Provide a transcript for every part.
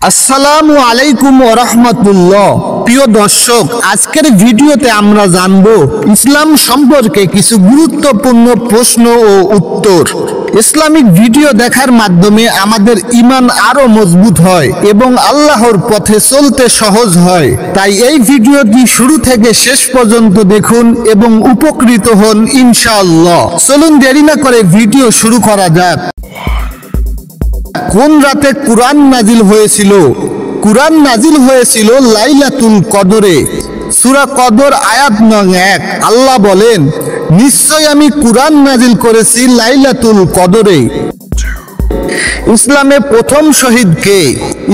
আসসালামু আলাইকুম ওয়া রাহমাতুল্লাহ। প্রিয় দর্শক, আজকের ভিডিওতে আমরা জানব ইসলাম সম্পর্কে কিছু গুরুত্বপূর্ণ প্রশ্ন ও উত্তর। ইসলামিক ভিডিও দেখার মাধ্যমে আমাদের ঈমান আরো মজবুত হয় এবং আল্লাহর পথে চলতে সহজ হয়। তাই এই ভিডিওটি শুরু থেকে শেষ পর্যন্ত দেখুন এবং উপকৃত হন ইনশাআল্লাহ। চলুন দেরি না করে ভিডিও শুরু করা যাক। কোন রাতে কুরআন নাজিল হয়েছিল? কুরআন নাজিল হয়েছিল লাইলাতুল কদরে। সূরা কদর আয়াত নং 1। আল্লাহ বলেন, নিশ্চয় আমি কুরআন নাজিল করেছি লাইলাতুল কদরে। ইসলামে প্রথম শহীদ কে?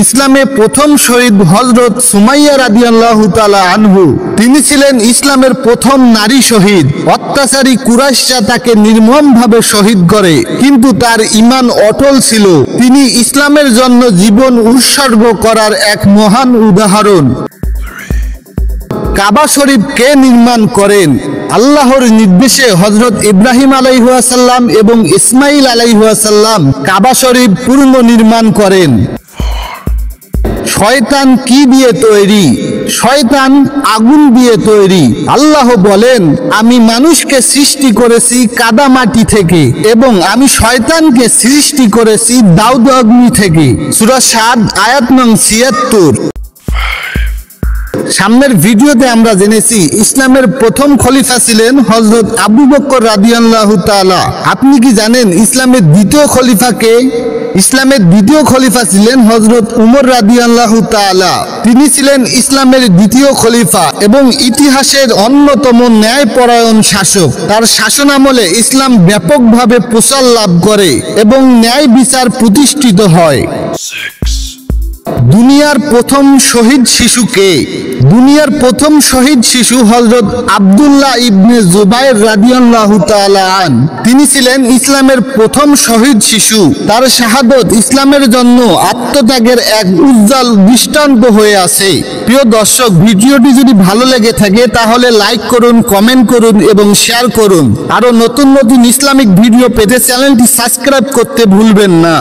ইসলামে প্রথম শহীদ হযরত সুমাইয়া রাদিয়াল্লাহু তাআলা আনহু। তিনি ছিলেন ইসলামের প্রথম নারী শহীদ। অত্যাচারী কুরাইশরা তাকে নির্মমভাবে শহীদ করে, কিন্তু তার ঈমান অটল ছিল। তিনি ইসলামের জন্য জীবন উৎসর্গ করার এক মহান উদাহরণ। কাবা শরীফ কে নির্মাণ করেন? আল্লাহর নির্দেশে হযরত ইব্রাহিম আলাইহিস সালাম এবং ইসমাইল আলাইহিস সালাম কাবা শরীফ পুনর্নির্মাণ করেন। শয়তান কি দিয়ে তৈরি? শয়তান আগুন দিয়ে তৈরি। আল্লাহ বলেন, আমি মানুষকে সৃষ্টি করেছি কাদামাটি থেকে এবং আমি শয়তানকে সৃষ্টি করেছি দাউদ অগ্নি থেকে। সূরা সাদ আয়াত নং ৭৬। সামনের ভিডিওতে আমরা জেনেছি ইসলামের প্রথম খলিফা ছিলেন হযরত আবু বকর রাদিয়াল্লাহু তাআলা। আপনি কি জানেন ইসলামের দ্বিতীয় খলিফা কে? ইসলামের দ্বিতীয় খলিফা ছিলেন হযরত উমর রাদিয়াল্লাহু তাআলা। তিনি ছিলেন ইসলামের দ্বিতীয় খলিফা এবং ইতিহাসের অন্যতম ন্যায়পরায়ণ শাসক। তার শাসনামলে ইসলাম ব্যাপকভাবে প্রসার লাভ করে এবং ন্যায় বিচার প্রতিষ্ঠিত হয়। দুনিয়ার প্রথম শহীদ শিশু কে? দুনিয়ার প্রথম শহীদ শিশু হযরত আব্দুল্লাহ ইবনে জুবাইর রাদিয়াল্লাহু তাআলা আন। তিনি ছিলেন ইসলামের প্রথম শহীদ শিশু। তার শাহাদত ইসলামের জন্য আত্মত্যাগের এক উজ্জ্বল দৃষ্টান্ত হয়ে আছে। প্রিয় দর্শক, ভিডিওটি যদি ভালো লেগে থাকে তাহলে লাইক করুন, কমেন্ট করুন এবং শেয়ার করুন। আরো নতুন নতুন ইসলামিক ভিডিও পেতে চ্যানেলটি সাবস্ক্রাইব করতে ভুলবেন না।